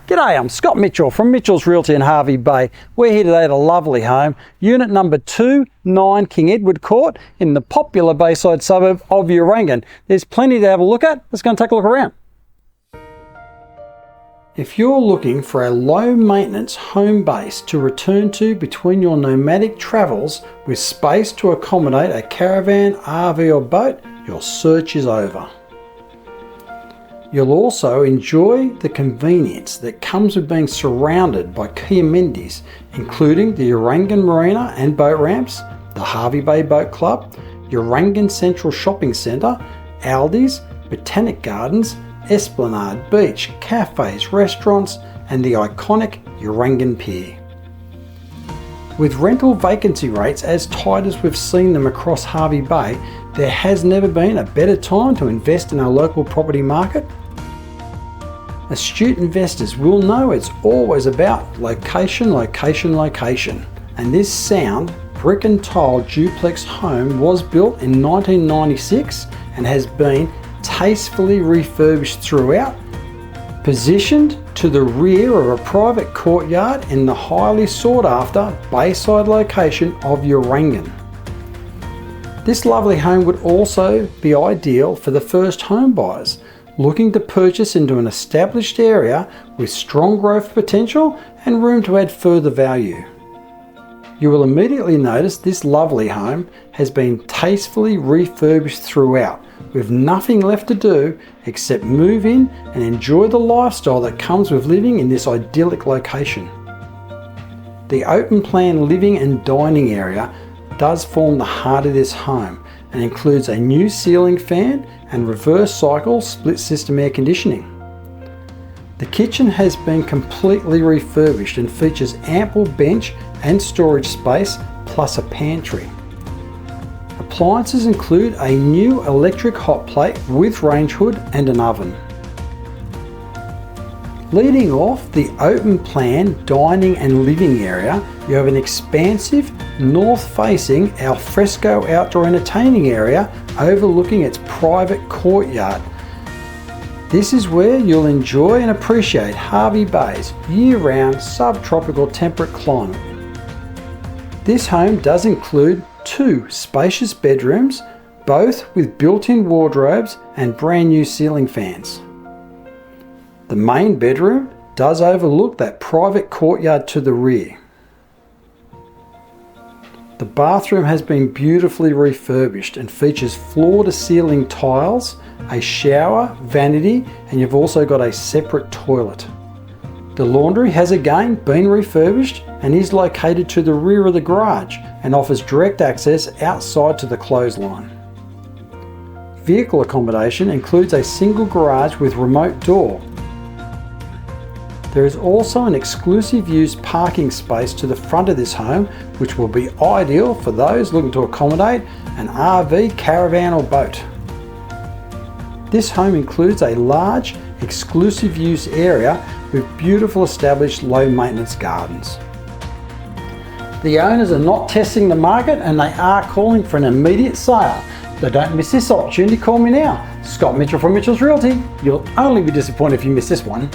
G'day, I'm Scott Mitchell from Mitchell's Realty in Hervey Bay. We're here today at a lovely home, unit number 29 King Edward Court in the popular bayside suburb of Urangan. There's plenty to have a look at. Let's go and take a look around. If you're looking for a low maintenance home base to return to between your nomadic travels with space to accommodate a caravan, RV or boat, your search is over. You'll also enjoy the convenience that comes with being surrounded by key amenities, including the Urangan Marina and boat ramps, the Hervey Bay Boat Club, Urangan Central Shopping Centre, Aldi's, Botanic Gardens, Esplanade, beach, cafes, restaurants, and the iconic Urangan Pier. With rental vacancy rates as tight as we've seen them across Hervey Bay, there has never been a better time to invest in our local property market. Astute investors will know it's always about location, location, location. And this sound brick and tile duplex home was built in 1996 and has been tastefully refurbished throughout, positioned to the rear of a private courtyard in the highly sought after bayside location of Urangan. This lovely home would also be ideal for the first home buyers looking to purchase into an established area with strong growth potential and room to add further value. You will immediately notice this lovely home has been tastefully refurbished throughout, with nothing left to do except move in and enjoy the lifestyle that comes with living in this idyllic location. The open plan living and dining area does form the heart of this home and includes a new ceiling fan and reverse cycle split system air conditioning. The kitchen has been completely refurbished and features ample bench and storage space plus a pantry. Appliances include a new electric hot plate with range hood and an oven. Leading off the open plan dining and living area, you have an expansive north-facing alfresco outdoor entertaining area overlooking its private courtyard. This is where you'll enjoy and appreciate Hervey Bay's year-round subtropical temperate climate. This home does include 2 spacious bedrooms, both with built-in wardrobes and brand new ceiling fans. The main bedroom does overlook that private courtyard to the rear. The bathroom has been beautifully refurbished and features floor-to-ceiling tiles, a shower, vanity, and you've also got a separate toilet. The laundry has again been refurbished and is located to the rear of the garage and offers direct access outside to the clothesline. Vehicle accommodation includes a single garage with remote door. There is also an exclusive use parking space to the front of this home, which will be ideal for those looking to accommodate an RV, caravan or boat. This home includes a large exclusive use area with beautiful established low maintenance gardens. The owners are not testing the market and they are calling for an immediate sale. So don't miss this opportunity, call me now. Scott Mitchell from Mitchell's Realty. You'll only be disappointed if you miss this one.